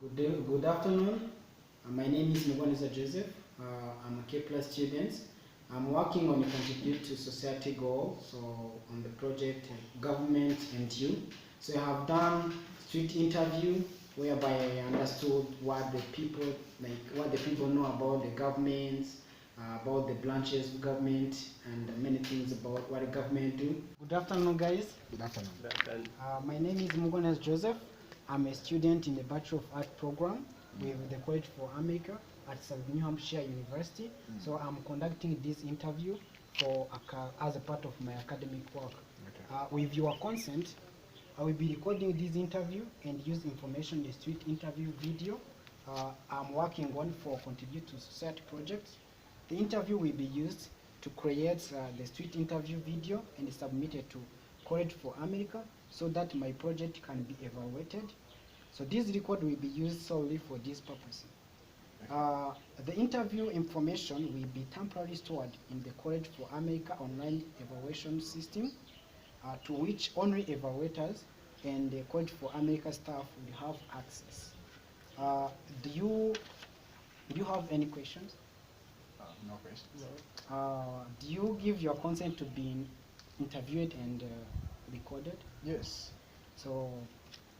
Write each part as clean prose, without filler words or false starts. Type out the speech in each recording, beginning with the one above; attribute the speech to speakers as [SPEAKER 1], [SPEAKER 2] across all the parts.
[SPEAKER 1] Good day, good afternoon. My name is Mugwaneza Joseph. I'm a K Plus student. I'm working on a contribute to society goal, so on the project government and you. So I have done street interview whereby I understood what the people know about the government, about the branches of government, and many things about what the government do. Good afternoon, guys.
[SPEAKER 2] Good afternoon.
[SPEAKER 1] My name is Mugones Joseph. I'm a student in the Bachelor of Art program with the College for America at South New Hampshire University. So I'm conducting this interview as a part of my academic work.
[SPEAKER 2] Okay.
[SPEAKER 1] With your consent, I will be recording this interview and use information in the street interview video I'm working on for Contribute to Society projects. The interview will be used to create the street interview video and submit it to College for America so that my project can be evaluated. So this record will be used solely for this purpose. The interview information will be temporarily stored in the College for America online evaluation system to which only evaluators and the College for America staff will have access. Do you have any questions?
[SPEAKER 2] No questions.
[SPEAKER 1] Do you give your consent to be interviewed and recorded?
[SPEAKER 2] Yes.
[SPEAKER 1] So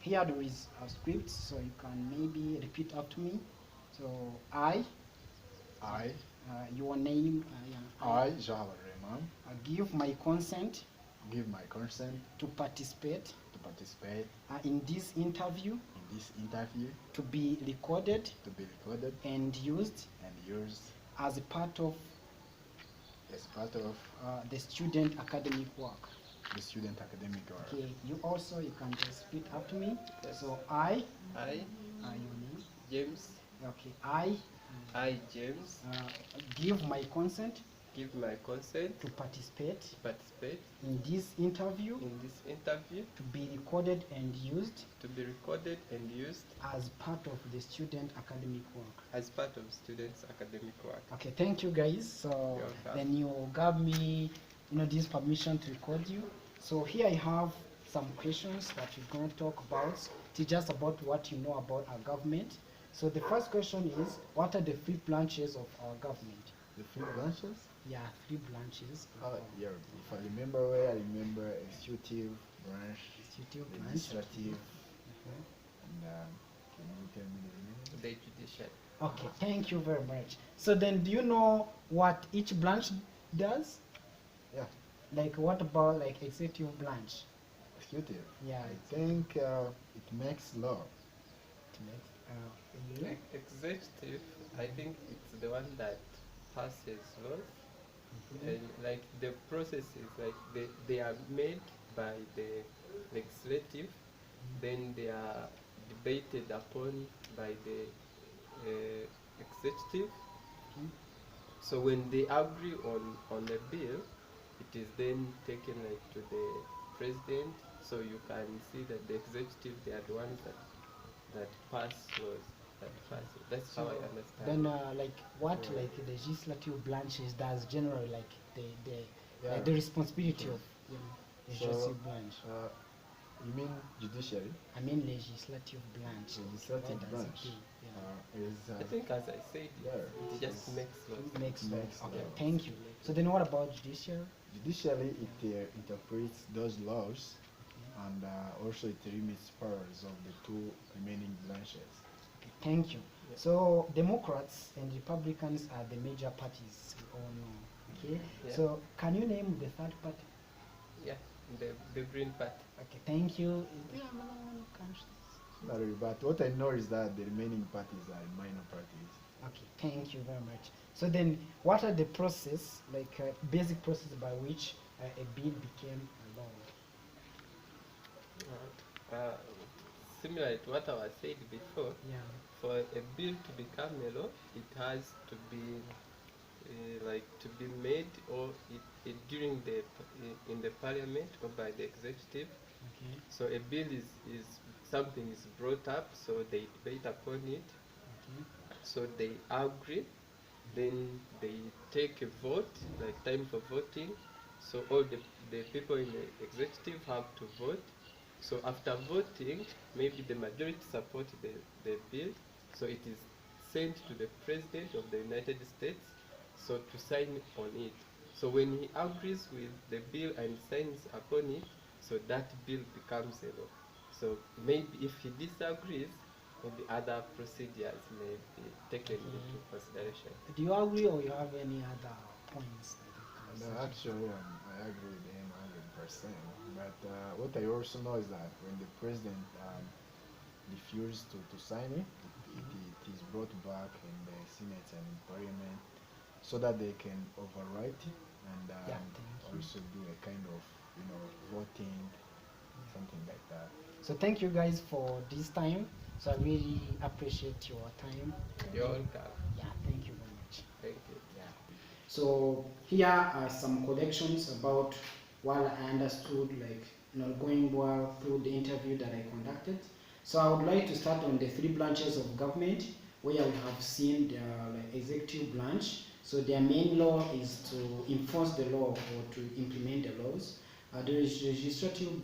[SPEAKER 1] here there is a script, so you can maybe repeat after me. So I, your name,
[SPEAKER 2] I, Jawad Rehman,
[SPEAKER 1] give my consent
[SPEAKER 2] give my consent
[SPEAKER 1] to participate
[SPEAKER 2] to participate
[SPEAKER 1] in this interview
[SPEAKER 2] in this interview
[SPEAKER 1] to be recorded and used as a part of the student academic work.
[SPEAKER 2] the student academic work.
[SPEAKER 1] Okay, you can just repeat after me.
[SPEAKER 3] Yes.
[SPEAKER 1] So
[SPEAKER 3] I,
[SPEAKER 1] your name.
[SPEAKER 3] James,
[SPEAKER 1] Okay,
[SPEAKER 3] James,
[SPEAKER 1] give my consent
[SPEAKER 3] give my consent
[SPEAKER 1] to participate
[SPEAKER 3] to participate
[SPEAKER 1] in this interview
[SPEAKER 3] in this interview
[SPEAKER 1] to be recorded and used as part of the student academic work.
[SPEAKER 3] as part of students' academic work.
[SPEAKER 1] Okay, thank you guys. So
[SPEAKER 3] You're welcome.
[SPEAKER 1] then you gave me, this permission to record you. So here I have some questions that we're going to talk about. It's just about what you know about our government. So the first question is, what are the three branches of our government?
[SPEAKER 2] The three branches?
[SPEAKER 1] Yeah, three branches.
[SPEAKER 2] Yeah. If I remember well, I remember executive branch,
[SPEAKER 1] Executive branch.
[SPEAKER 2] legislative,
[SPEAKER 1] Okay.
[SPEAKER 2] and can you tell me the name?
[SPEAKER 3] The judicial.
[SPEAKER 1] Okay, thank you very much. So then do you know what each branch does?
[SPEAKER 2] Yeah,
[SPEAKER 1] Like what about like executive branch?
[SPEAKER 2] executive.
[SPEAKER 1] Yeah,
[SPEAKER 2] I think it makes law.
[SPEAKER 1] you?
[SPEAKER 3] Executive, I think it's the one that passes laws. And like the processes, like they are made by the legislative, then they are debated upon by the executive. So when they agree on the bill, it is then taken like to the president. So you can see that the executive, they are the ones that pass laws. That's how I understand.
[SPEAKER 1] Then like what like the legislative branches does generally, like the responsibility of legislative branch.
[SPEAKER 2] You mean judiciary?
[SPEAKER 1] I mean legislative branch.
[SPEAKER 2] Legislative
[SPEAKER 1] What does
[SPEAKER 2] branch
[SPEAKER 1] it do?
[SPEAKER 2] is
[SPEAKER 3] I think as I said, it just makes laws.
[SPEAKER 1] Makes law.
[SPEAKER 2] makes
[SPEAKER 1] Okay,
[SPEAKER 2] laws.
[SPEAKER 1] thank you. So then what about judiciary?
[SPEAKER 2] judicially it interprets those laws and also it limits powers of the two remaining branches.
[SPEAKER 1] Okay, thank you. So Democrats and Republicans are the major parties we all know. Okay.
[SPEAKER 3] Yeah.
[SPEAKER 1] So can you name the third party?
[SPEAKER 3] Yeah, the Green Party.
[SPEAKER 1] Okay, thank you. Is there another one?
[SPEAKER 2] Sorry, but what I know is that the remaining parties are minor parties.
[SPEAKER 1] Okay, thank you very much. So then, what are the process, like basic process by which a bill became a law?
[SPEAKER 3] Similar to what I was said before,
[SPEAKER 1] Yeah.
[SPEAKER 3] for a bill to become a law, it has to be to be made or during in the parliament or by the executive.
[SPEAKER 1] Okay.
[SPEAKER 3] So a bill is something is brought up, so they debate upon it.
[SPEAKER 1] Okay.
[SPEAKER 3] So they agree, then they take a vote, like time for voting. So all the people in the executive have to vote, So after voting, maybe the majority support the bill, so it is sent to the President of the United States, so to sign on it. So when he agrees with the bill and signs upon it, so that bill becomes a law. So maybe if he disagrees, maybe other procedures may be taken into consideration.
[SPEAKER 1] Do you agree, or you have any other points that you can
[SPEAKER 2] No,
[SPEAKER 1] suggest?
[SPEAKER 2] actually, I agree with him 100%. But what I also know is that when the president refused to sign it, it is brought back in the Senate and in Parliament so that they can overwrite it and
[SPEAKER 1] Yeah, thank you.
[SPEAKER 2] also do a kind of, voting, something like that.
[SPEAKER 1] So thank you guys for this time. So I really appreciate your time.
[SPEAKER 3] You're welcome.
[SPEAKER 1] Yeah, thank you very much.
[SPEAKER 3] Thank you.
[SPEAKER 1] Yeah. So here are some collections about what I understood, like going well through the interview that I conducted. So I would like to start on the three branches of government, where we have seen the executive branch. So their main law is to enforce the law or to implement the laws. The legislative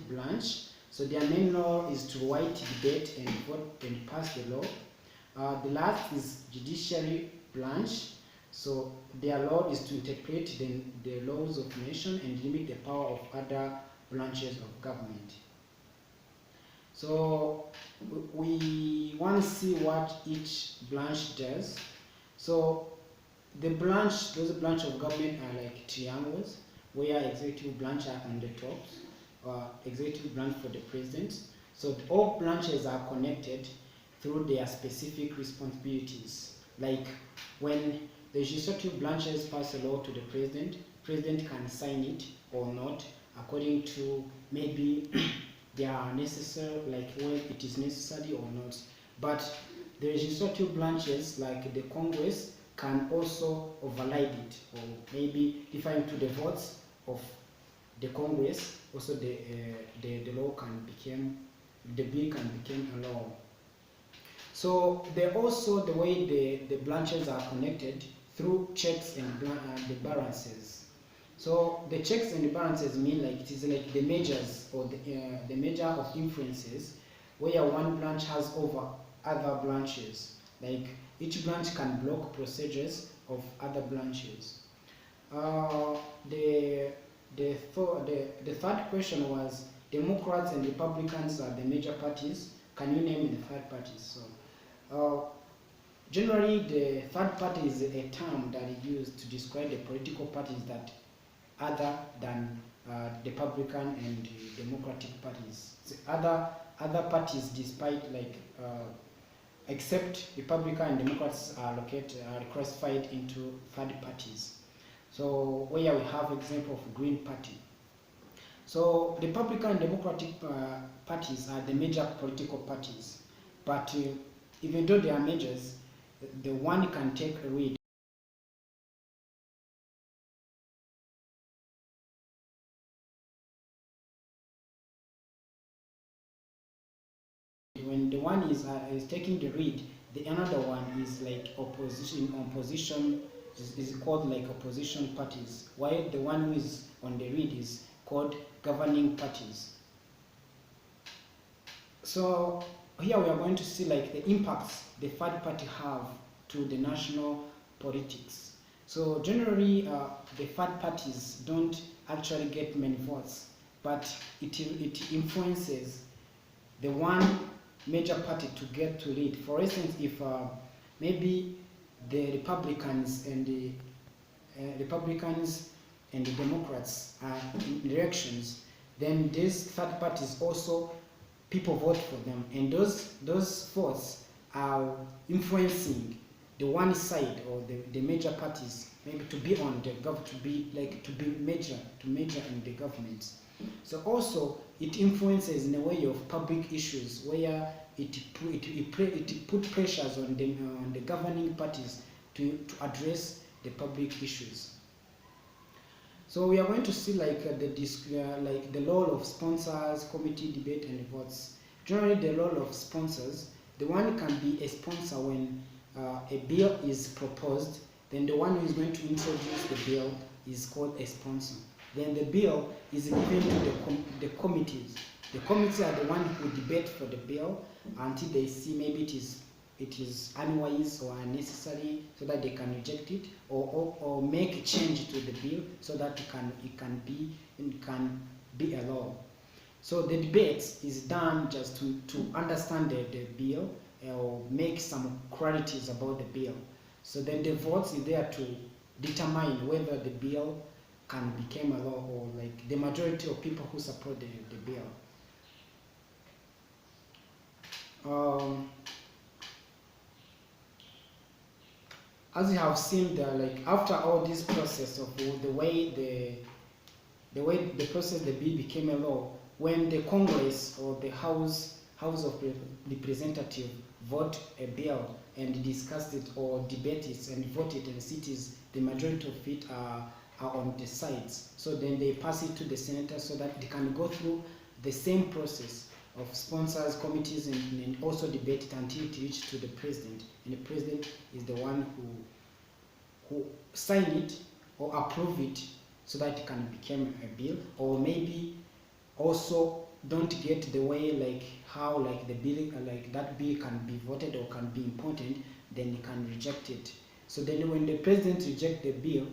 [SPEAKER 1] branch. So their main law is to write, debate, and vote and pass the law. The last is judiciary branch. So their law is to interpret the laws of nation and limit the power of other branches of government. So we want to see what each branch does. So the branch, those branch of government are like triangles, where executive branch are on the top, executive branch for the president. So all branches are connected through their specific responsibilities. Like when the legislative branches pass a law to the president can sign it or not according to maybe they are necessary, like when it is necessary or not. But the legislative branches, like the Congress, can also override it, or maybe referring to the votes of the Congress, also the law can become, the bill can become a law. So they also, the way the branches are connected through checks and the balances. So the checks and the balances mean like it is like the measures or the measure of influences where one branch has over other branches. Like each branch can block procedures of other branches. The third question was Democrats and Republicans are the major parties. Can you name the third parties? So generally, the third party is a term that is used to describe the political parties that other than Republican and Democratic parties. So other parties, despite like except Republican and Democrats are classified into third parties. So where we have example of Green Party. So Republican and Democratic parties are the major political parties, but even though they are majors, the one can take a lead when the one is taking the lead. The another one is like opposition is called like opposition parties, while the one who is on the lead is called governing parties. So here we are going to see like the impacts the third party have to the national politics. So generally, the third parties don't actually get many votes, but it influences the one major party to get to lead. For instance, if maybe the Republicans and the Democrats are in elections, then these third parties also people vote for them, and those votes are influencing the one side or the major parties maybe to be on the major in the government. So also it influences in a way of public issues where it put pressures on the governing parties to address the public issues. So we are going to see like the role of sponsors, committee, debate, and votes. Generally, the role of sponsors, the one can be a sponsor when a bill is proposed. Then the one who is going to introduce the bill is called a sponsor. then the bill is given to the committees. The committees are the one who debate for the bill until they see maybe it is unwise or unnecessary, so that they can reject it or make a change to the bill so that it can be a law. So the debate is done just to understand the bill or make some clarities about the bill. So then the votes is there to determine whether the bill can become a law, or like the majority of people who support the bill. As you have seen there, like after all this process of the way the process the bill became a law, when the Congress or the House of Representatives vote a bill and discuss it or debate it and vote it, and cities, the majority of it are on the sides. So then they pass it to the senators so that they can go through the same process of sponsors, committees, and also debate it until it reaches to the president. And the president is the one who sign it or approve it so that it can become a bill, or maybe also don't get the way like how like the bill like that bill can be voted or can be important, then it can reject it. So then when the president rejects the bill,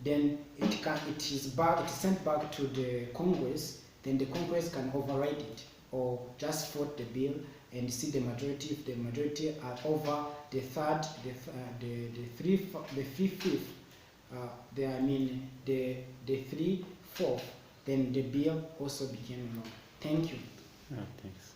[SPEAKER 1] then it is sent back to the Congress. Then the Congress can override it or just vote the bill and see the majority. If the majority are over the fifth, the 3/4, then the bill also became law. Thank you.
[SPEAKER 4] Oh, thanks.